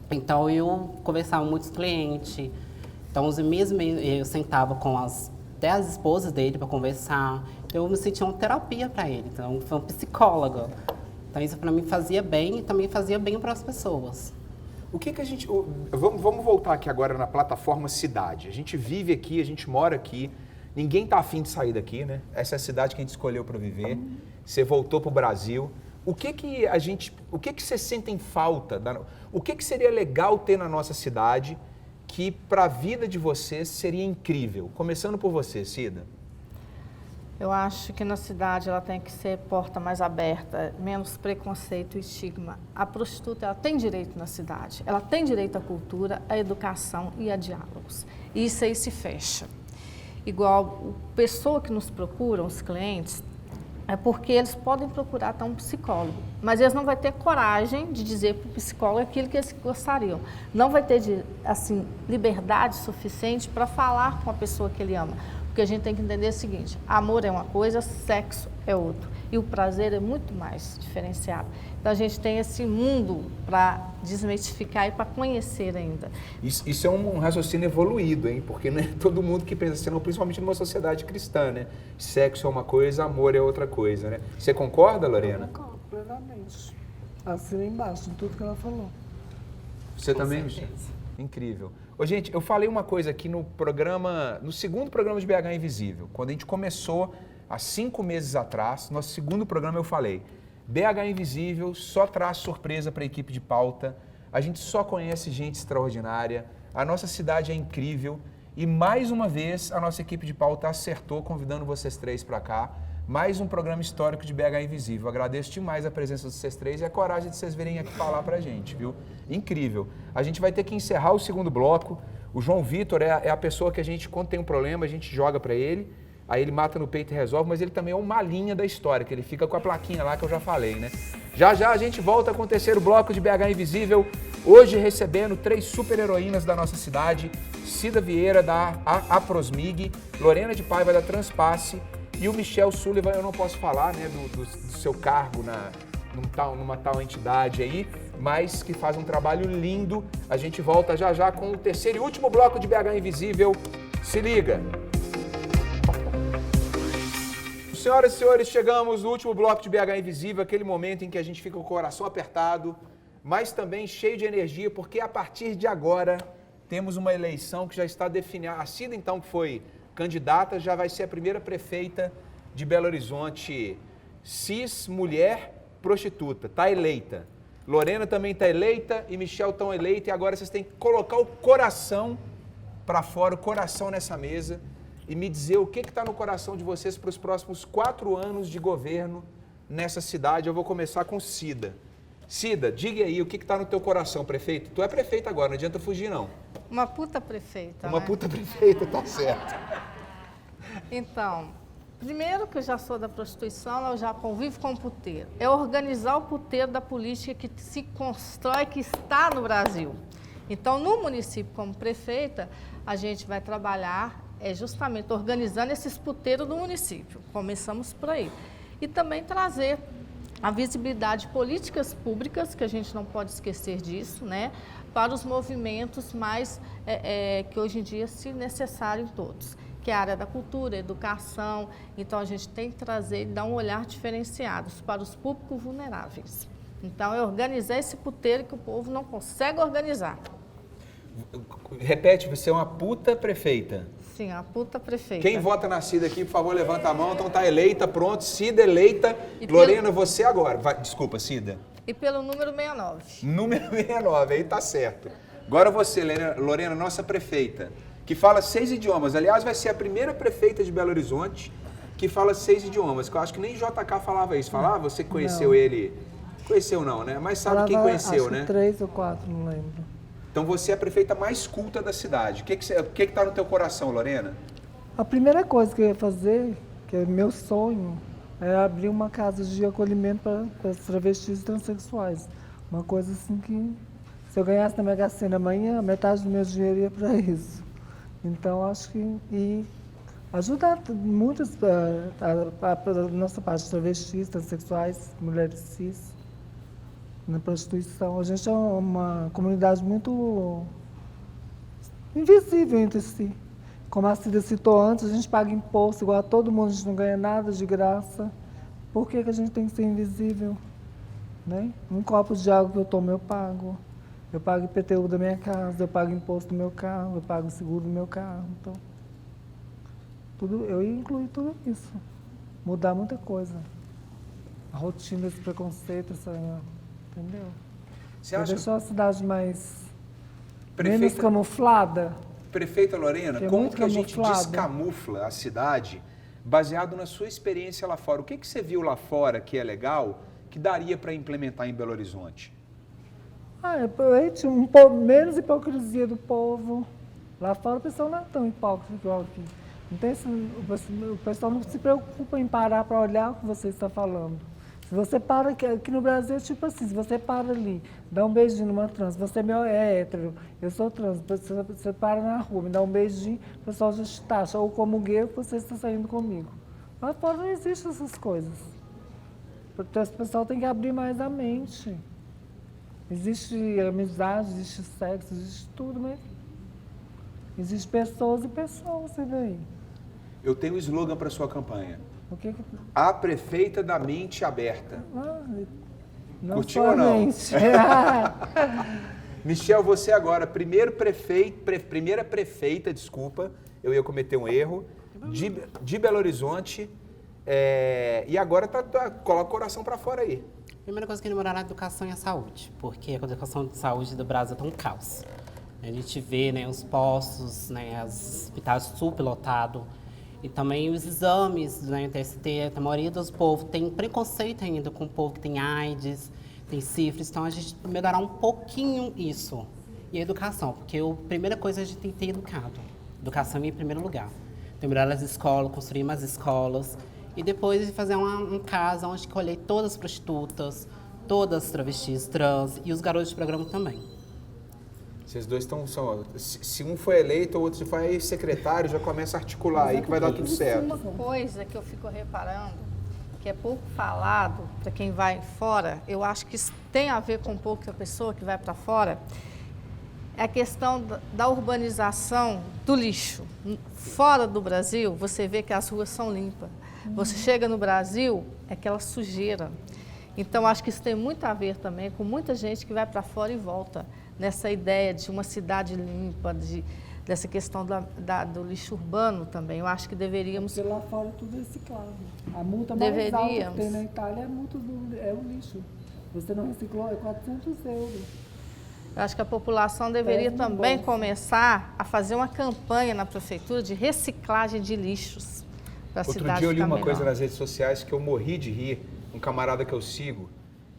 Então eu conversava com muitos clientes. Então eu sentava com até as esposas dele para conversar. Eu me sentia uma terapia para ele, então foi uma psicóloga. Então isso para mim fazia bem e também fazia bem para as pessoas. O que a gente... Vamos voltar aqui agora na plataforma cidade. A gente vive aqui, a gente mora aqui. Ninguém tá afim de sair daqui, né? Essa é a cidade que a gente escolheu para viver. Você voltou para o Brasil. O que vocês sentem falta? O que seria legal ter na nossa cidade que para a vida de vocês seria incrível? Começando por você, Cida. Eu acho que na cidade ela tem que ser porta mais aberta, menos preconceito e estigma. A prostituta ela tem direito na cidade, ela tem direito à cultura, à educação e a diálogos. E isso aí se fecha. Igual a pessoa que nos procura, os clientes, é porque eles podem procurar até um psicólogo, mas eles não vão ter coragem de dizer para o psicólogo aquilo que eles gostariam. Não vai ter assim, liberdade suficiente para falar com a pessoa que ele ama. Porque a gente tem que entender o seguinte, amor é uma coisa, sexo é outra. E o prazer é muito mais diferenciado. Então a gente tem esse mundo para desmistificar e para conhecer ainda. Isso é um raciocínio evoluído, hein? Porque não é todo mundo que pensa assim, não, principalmente numa sociedade cristã, né? Sexo é uma coisa, amor é outra coisa, né? Você concorda, Lorena? Eu concordo, plenamente. Assina embaixo de tudo que ela falou. Você também, Michel? Incrível. Ô, gente, eu falei uma coisa aqui no segundo programa de BH Invisível. Quando a gente começou, há 5 meses atrás, nosso segundo programa eu falei, BH Invisível só traz surpresa para a equipe de pauta, a gente só conhece gente extraordinária, a nossa cidade é incrível e mais uma vez a nossa equipe de pauta acertou convidando vocês três para cá. Mais um programa histórico de BH Invisível. Agradeço demais a presença de vocês três e a coragem de vocês virem aqui falar pra gente, viu? Incrível. A gente vai ter que encerrar o segundo bloco. O João Vitor é a pessoa que a gente, quando tem um problema, a gente joga pra ele, aí ele mata no peito e resolve, mas ele também é uma linha da história, que ele fica com a plaquinha lá que eu já falei, né? Já já a gente volta com o terceiro bloco de BH Invisível, hoje recebendo 3 super-heroínas da nossa cidade, Cida Vieira da Aprosmig, Lorena de Paiva da Transpasse, e o Michel Sullivan, eu não posso falar, né, do seu cargo numa tal entidade aí, mas que faz um trabalho lindo. A gente volta já já com o terceiro e último bloco de BH Invisível. Se liga! Senhoras e senhores, chegamos no último bloco de BH Invisível, aquele momento em que a gente fica com o coração apertado, mas também cheio de energia, porque a partir de agora temos uma eleição que já está definida. A Cida, então, que foi candidata, já vai ser a primeira prefeita de Belo Horizonte, cis, mulher, prostituta, está eleita. Lorena também está eleita e Michel estão eleita e agora vocês têm que colocar o coração para fora, o coração nessa mesa e me dizer o que está no coração de vocês para os próximos 4 anos de governo nessa cidade. Eu vou começar com Cida. Cida, diga aí o que está no teu coração, prefeito. Tu é prefeita agora, não adianta fugir não. Uma puta prefeita, Uma puta prefeita, tá certo. Então, primeiro que eu já sou da prostituição, eu já convivo com o puteiro. É organizar o puteiro da política que se constrói, que está no Brasil. Então, no município, como prefeita, a gente vai trabalhar justamente organizando esses puteiros do município. Começamos por aí. E também trazer a visibilidade de políticas públicas, que a gente não pode esquecer disso, né, para os movimentos mais que hoje em dia se necessário em todos, que é a área da cultura, educação. Então, a gente tem que trazer e dar um olhar diferenciado para os públicos vulneráveis. Então, é organizar esse puteiro que o povo não consegue organizar. Repete, você é uma puta prefeita. Sim, a puta prefeita. Quem vota na Cida aqui, por favor, levanta a mão. Então tá eleita, pronto. Cida eleita. E Lorena, você agora. Desculpa, Cida. E pelo número 69. Número 69, aí tá certo. Agora você, Lorena, nossa prefeita, que fala 6 idiomas. Aliás, vai ser a primeira prefeita de Belo Horizonte que fala 6 idiomas. Que eu acho que nem JK falava isso. Falava, você conheceu Não. ele... Conheceu não, né? Mas sabe quem conheceu, acho né? Que 3 ou 4, não lembro. Então você é a prefeita mais culta da cidade. O que tá no teu coração, Lorena? A primeira coisa que eu ia fazer, que é meu sonho, é abrir uma casa de acolhimento para travestis e transexuais. Uma coisa assim que, se eu ganhasse na Mega Sena amanhã, metade do meu dinheiro ia para isso. Então, acho que... E ajudar muitas, a nossa parte, travestis, transexuais, mulheres cis, na prostituição. A gente é uma comunidade muito invisível entre si. Como a Cida citou antes, a gente paga imposto igual a todo mundo, a gente não ganha nada de graça. Por que a gente tem que ser invisível? Né? Um copo de água que eu tomo, eu pago. Eu pago IPTU da minha casa, eu pago imposto do meu carro, eu pago seguro do meu carro. Então, eu ia incluir tudo isso. Mudar muita coisa. A rotina desse preconceito, entendeu? Você Eu acha, deixar a cidade mais... menos prefeita, camuflada. prefeita Lorena, Que é como muito que a gente camuflado. descamufla a cidade baseado na sua experiência lá fora? O que você viu lá fora que é legal, que daria para implementar em Belo Horizonte? Menos hipocrisia do povo. Lá fora o pessoal não é tão hipócrita igual aqui. Não tem o pessoal não se preocupa em parar para olhar o que você está falando. Se você para, aqui no Brasil é tipo assim, se você para ali, dá um beijinho numa trans, você é hétero, eu sou trans, você para na rua, me dá um beijinho, o pessoal já te taxa, ou como gay, você está saindo comigo. Lá fora não existem essas coisas. Porque o pessoal tem que abrir mais a mente. Existe amizade, existe sexo, existe tudo, né? Existe pessoas e pessoas, você vê aí. Eu tenho um slogan para sua campanha. O que que... A prefeita da mente aberta. Não Curtiu ou não? somente. Michel, você agora, primeira prefeita, desculpa, eu ia cometer um erro, de Belo Horizonte, e agora coloca o coração para fora aí. Primeira coisa que eu morar na educação e a saúde, porque a educação e saúde do Brasil está um caos. A gente vê, né, os postos, né, os hospitais superlotados, e também os exames, né, TST, a maioria dos povos tem preconceito ainda com o povo que tem AIDS, tem sífilis, então a gente tem que melhorar um pouquinho isso. E a educação, porque a primeira coisa a gente tem que ter educado. Educação em primeiro lugar. Tem que melhorar as escolas, construir mais escolas, e depois fazer uma casa onde colher todas as prostitutas, todas as travestis, trans e os garotos de programa também. Vocês dois estão... Se um foi eleito, o outro foi secretário, já começa a articular aí que vai dar tudo certo. Uma coisa que eu fico reparando, que é pouco falado para quem vai fora, eu acho que isso tem a ver com um pouco a pessoa que vai para fora, é a questão da urbanização do lixo. Fora do Brasil, você vê que as ruas são limpas. Você chega no Brasil, é aquela sujeira. Então, acho que isso tem muito a ver também com muita gente que vai para fora e volta. Nessa ideia de uma cidade limpa, dessa questão do lixo urbano também. Eu acho que deveríamos... Porque lá fora tudo é reciclável. A multa mais alta que tem na Itália é o lixo. Você não reciclou, é 400 euros. Eu acho que a população deveria também começar a fazer uma campanha na prefeitura de reciclagem de lixos para a cidade ficar melhor. Outro dia eu li uma coisa nas redes sociais que eu morri de rir, um camarada que eu sigo,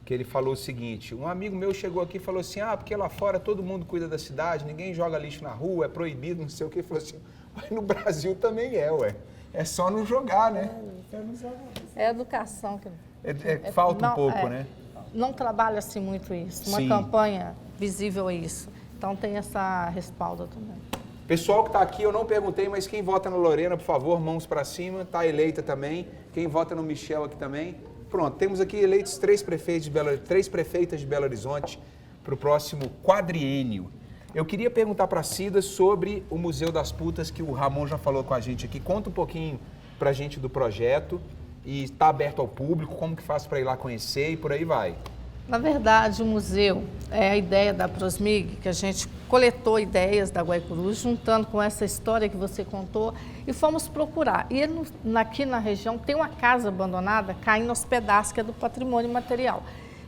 que ele falou o seguinte, um amigo meu chegou aqui e falou assim, porque lá fora todo mundo cuida da cidade, ninguém joga lixo na rua, é proibido, não sei o que. Ele falou assim, mas no Brasil também é só não jogar, né? É a educação que... falta um pouco, né? Não trabalha-se muito isso, uma campanha visível a isso. Então tem essa respaldo também. Pessoal que está aqui, eu não perguntei, mas quem vota na Lorena, por favor, mãos para cima, está eleita também. Quem vota no Michel aqui também. Pronto, temos aqui eleitos 3 prefeitas de Belo Horizonte para o próximo quadriênio. Eu queria perguntar para a Cida sobre o Museu das Putas, que o Ramon já falou com a gente aqui. Conta um pouquinho para a gente do projeto e está aberto ao público, como que faz para ir lá conhecer e por aí vai. Na verdade, o museu é a ideia da Prosmig, que a gente coletou ideias da Guaicurus, juntando com essa história que você contou, e fomos procurar. E aqui na região tem uma casa abandonada caindo aos pedaços, que é do patrimônio material.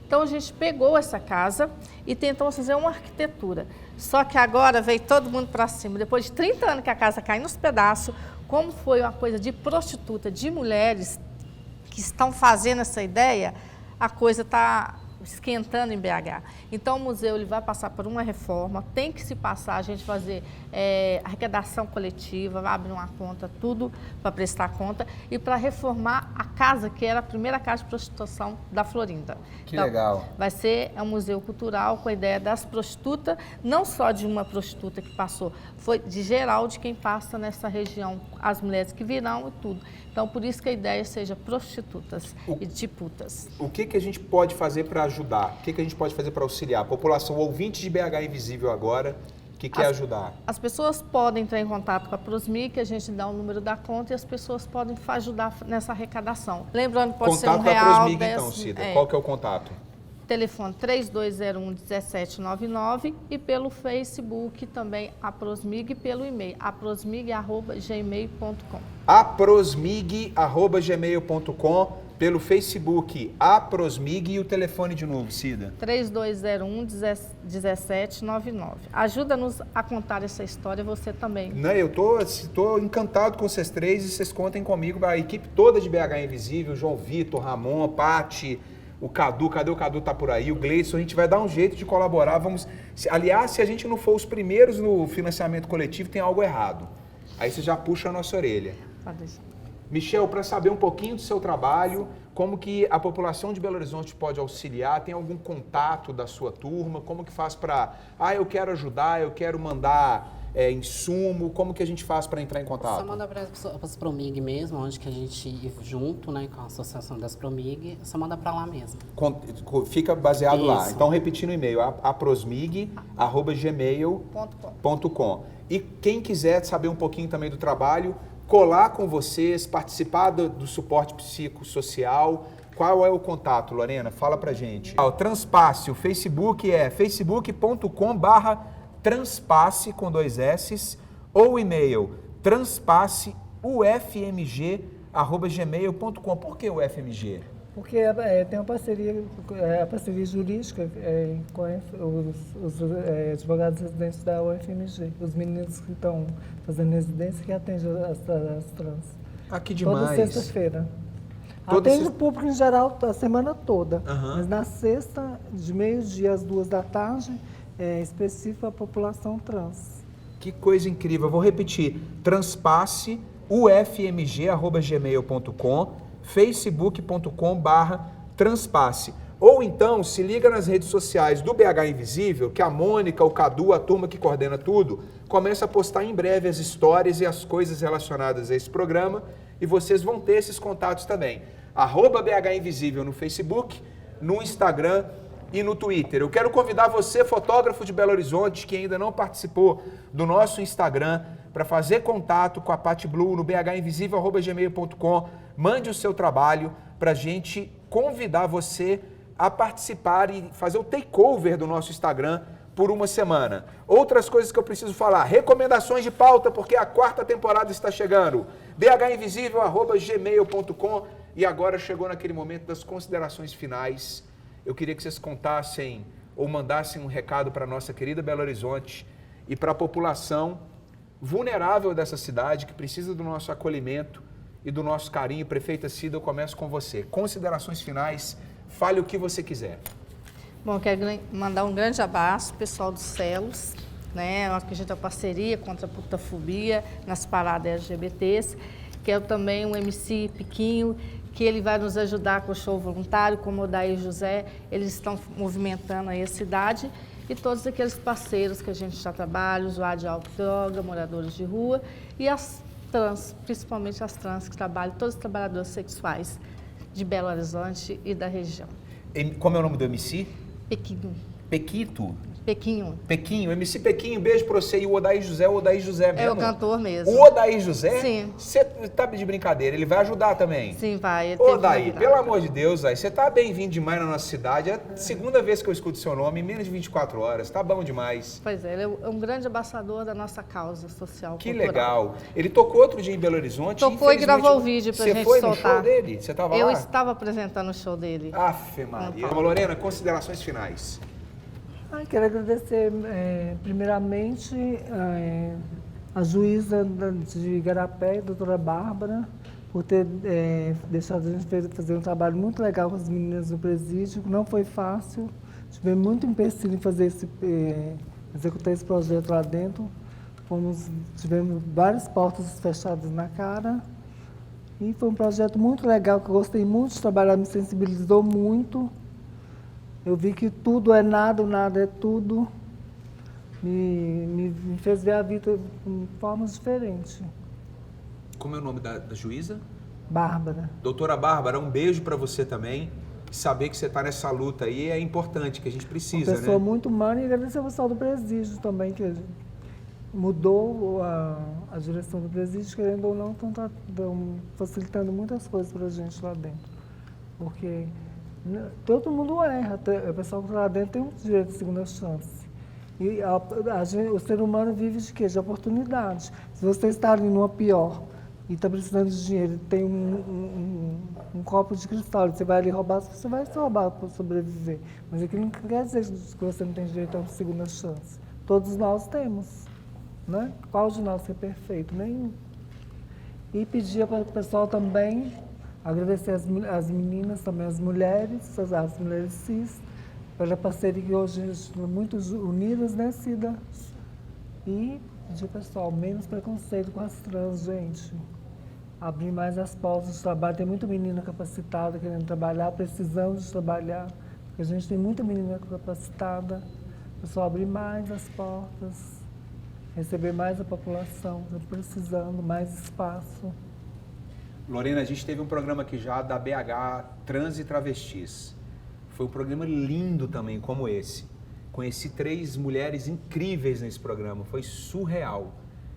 Então a gente pegou essa casa e tentamos fazer uma arquitetura. Só que agora veio todo mundo para cima. Depois de 30 anos que a casa caiu nos pedaços, como foi uma coisa de prostituta, de mulheres que estão fazendo essa ideia, a coisa está esquentando em BH. Então o museu ele vai passar por uma reforma, tem que se passar, a gente fazer arrecadação coletiva, vai abrir uma conta, tudo para prestar conta e para reformar a casa, que era a primeira casa de prostituição da Florinda. Que legal. Vai ser um museu cultural com a ideia das prostitutas, não só de uma prostituta que passou, foi de geral de quem passa nessa região, as mulheres que virão e tudo. Então, por isso que a ideia seja prostitutas e de putas. O que a gente pode fazer para ajudar? O que a gente pode fazer para auxiliar? A população ouvinte de BH Invisível agora, que quer ajudar? As pessoas podem entrar em contato com a Prosmig, que a gente dá o número da conta e as pessoas podem ajudar nessa arrecadação. Lembrando que pode ser R$1, Contato da Prosmig, 10, então, Cida. Qual que é o contato? Telefone 3201-1799 e pelo Facebook também a Prosmig, pelo e-mail aprosmig@gmail.com. aprosmig@gmail.com, pelo Facebook Aprosmig e o telefone de novo, Cida. 3201-1799. Ajuda-nos a contar essa história, você também. Não, eu tô encantado com vocês três e vocês contem comigo, a equipe toda de BH Invisível, João Vitor, Ramon, Pati, o Cadu, cadê o Cadu? Tá por aí, o Gleison, a gente vai dar um jeito de colaborar, aliás, se a gente não for os primeiros no financiamento coletivo, tem algo errado. Aí você já puxa a nossa orelha. Pode deixar. Michel, para saber um pouquinho do seu trabalho, como que a população de Belo Horizonte pode auxiliar, tem algum contato da sua turma, como que faz para, eu quero ajudar, eu quero mandar insumo, como que a gente faz para entrar em contato? Só manda para as Promig mesmo, onde que a gente, junto, né, com a Associação das Promig, só manda para lá mesmo. Fica baseado Isso. lá. Então, repetindo o e-mail, aprosmig@gmail.com. E quem quiser saber um pouquinho também do trabalho, colar com vocês, participar do suporte psicossocial, qual é o contato, Lorena? Fala pra gente. O Transpasse, o Facebook é facebook.com/transpasse com 2 S, ou o e-mail transpasse.ufmg@gmail.com. Por que o UFMG? Porque tem uma parceria, a parceria jurídica com os advogados residentes da UFMG, os meninos que estão fazendo residência que atendem as trans. Que demais. Toda sexta-feira. Atende o público em geral a semana toda, mas na sexta, de meio-dia às 2h, é específico a população trans. Que coisa incrível. Eu vou repetir, transpasse.ufmg@gmail.com, facebook.com/transpasse. Ou então, se liga nas redes sociais do BH Invisível, que a Mônica, o Cadu, a turma que coordena tudo, começa a postar em breve as histórias e as coisas relacionadas a esse programa, e vocês vão ter esses contatos também. @BH Invisível no Facebook, no Instagram e no Twitter. Eu quero convidar você, fotógrafo de Belo Horizonte, que ainda não participou do nosso Instagram, para fazer contato com a Pati Blue no bhinvisível@gmail.com. Mande o seu trabalho para a gente convidar você a participar e fazer o takeover do nosso Instagram por uma semana. Outras coisas que eu preciso falar, recomendações de pauta, porque a 4ª temporada está chegando. bhinvisível@gmail.com. E agora chegou naquele momento das considerações finais. Eu queria que vocês contassem ou mandassem um recado para a nossa querida Belo Horizonte e para a população vulnerável dessa cidade, que precisa do nosso acolhimento e do nosso carinho. Prefeita Cida, eu começo com você. Considerações finais, fale o que você quiser. Bom, quero mandar um grande abraço, pessoal do Celos, né? A gente tem parceria contra a putafobia nas paradas LGBTs. Quero também um MC Piquinho, que ele vai nos ajudar com o show voluntário, como o Daí José, eles estão movimentando aí a cidade, e todos aqueles parceiros que a gente já trabalha, usuários de álcool e droga, moradores de rua, e as trans, principalmente as trans que trabalham, todos os trabalhadores sexuais de Belo Horizonte e da região. Como é o nome do MC? Pequinho. Pequito? Pequinho. Pequinho, MC Pequinho, beijo pra você. E o Odair José mesmo? É o cantor mesmo. O Odair José? Sim. Você tá de brincadeira, ele vai ajudar também? Sim, vai. Ô, Odair, pelo amor de Deus, aí, você tá bem-vindo demais na nossa cidade. É a segunda vez que eu escuto seu nome em menos de 24 horas. Tá bom demais. Pois é, ele é um grande embaixador da nossa causa social. Que cultural. legal. Ele tocou outro dia em Belo Horizonte. Tocou e gravou o vídeo pra gente soltar. Você foi no show dele? Você tava lá? Eu estava apresentando o show dele. Afe Maria. Lorena, considerações finais. Quero agradecer, primeiramente, a juíza de Igarapé, a doutora Bárbara, por ter deixado a gente fazer um trabalho muito legal com as meninas do presídio. Não foi fácil, tivemos muito empecilho em fazer executar esse projeto lá dentro. Tivemos várias portas fechadas na cara. E foi um projeto muito legal, que eu gostei muito de trabalhar, me sensibilizou muito. Eu vi que tudo é nada, o nada é tudo. Me fez ver a vida de formas diferentes. Como é o nome da juíza? Bárbara. Doutora Bárbara, um beijo para você também. Saber que você está nessa luta aí é importante, que a gente precisa, né? Uma pessoa muito humana, e agradecer ao pessoal do presídio também, que mudou a direção do presídio, querendo ou não, estão facilitando muitas coisas para a gente lá dentro. Porque todo mundo erra, o pessoal que está lá dentro tem um direito de segunda chance. E o ser humano vive de quê? De oportunidade. Se você está ali numa pior e está precisando de dinheiro, tem um copo de cristal, você vai ali roubar, você vai se roubar para sobreviver. Mas aquilo não quer dizer que você não tem direito a uma segunda chance. Todos nós temos, né? Qual de nós é perfeito? Nenhum. E pedir para o pessoal também agradecer as meninas, também as mulheres cis, pela parceria que hoje estão muito unidas, né, Cida? E pedir, pessoal, menos preconceito com as trans, gente. Abrir mais as portas de trabalho. Tem muita menina capacitada querendo trabalhar, precisando de trabalhar. Porque a gente tem muita menina capacitada. Pessoal, abrir mais as portas, receber mais a população, precisando, mais espaço. Lorena, a gente teve um programa aqui já da BH Trans e Travestis. Foi um programa lindo também, como esse. Conheci 3 mulheres incríveis nesse programa, foi surreal.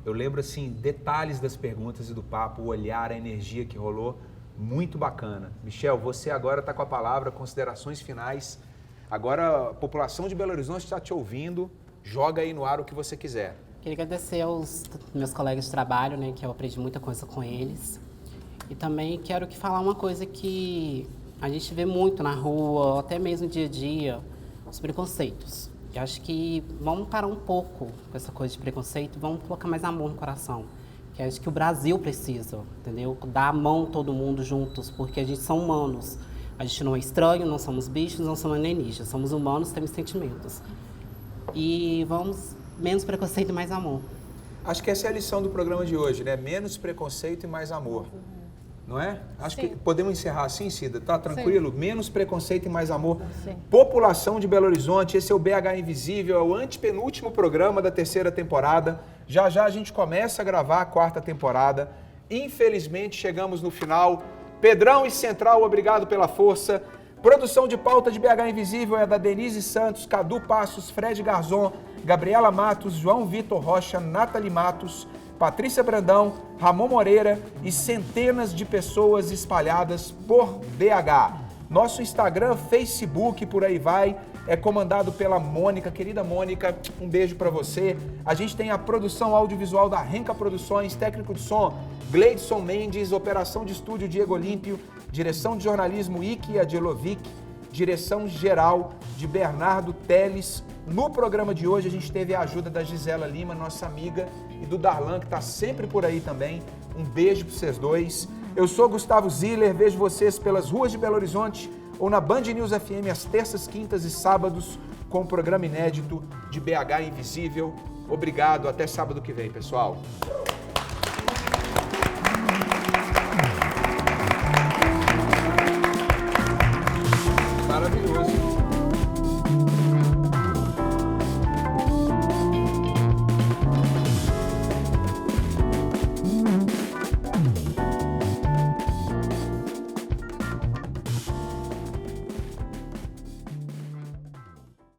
Eu lembro, assim, detalhes das perguntas e do papo, o olhar, a energia que rolou, muito bacana. Michel, você agora está com a palavra, considerações finais. Agora a população de Belo Horizonte está te ouvindo, joga aí no ar o que você quiser. Queria agradecer aos meus colegas de trabalho, né, que eu aprendi muita coisa com eles. E também quero falar uma coisa que a gente vê muito na rua, até mesmo dia a dia, os preconceitos. Eu acho que vamos parar um pouco com essa coisa de preconceito, vamos colocar mais amor no coração. Que acho que o Brasil precisa, entendeu? Dar a mão todo mundo juntos, porque a gente são humanos. A gente não é estranho, não somos bichos, não somos alienígenas. Somos humanos, temos sentimentos. E vamos, menos preconceito e mais amor. Acho que essa é a lição do programa de hoje, né? Menos preconceito e mais amor. Não é? Acho que podemos encerrar assim, Cida? Tá tranquilo? Sim. Menos preconceito e mais amor. Sim. População de Belo Horizonte, esse é o BH Invisível, é o antepenúltimo programa da 3ª temporada. Já já a gente começa a gravar a 4ª temporada. Infelizmente chegamos no final. Pedrão e Central, obrigado pela força. Produção de pauta de BH Invisível é da Denise Santos, Cadu Passos, Fred Garzon, Gabriela Matos, João Vitor Rocha, Nathalie Matos, Patrícia Brandão, Ramon Moreira e centenas de pessoas espalhadas por BH. Nosso Instagram, Facebook, por aí vai, é comandado pela Mônica. Querida Mônica, um beijo para você. A gente tem a produção audiovisual da Renca Produções, técnico de som Gleidson Mendes, operação de estúdio Diego Olímpio, direção de jornalismo Ike Adjelovic, direção geral de Bernardo Teles. No programa de hoje a gente teve a ajuda da Gisela Lima, nossa amiga, e do Darlan, que está sempre por aí também. Um beijo para vocês dois. Eu sou Gustavo Ziller, vejo vocês pelas ruas de Belo Horizonte ou na Band News FM às terças, quintas e sábados com o programa inédito de BH Invisível. Obrigado, até sábado que vem, pessoal.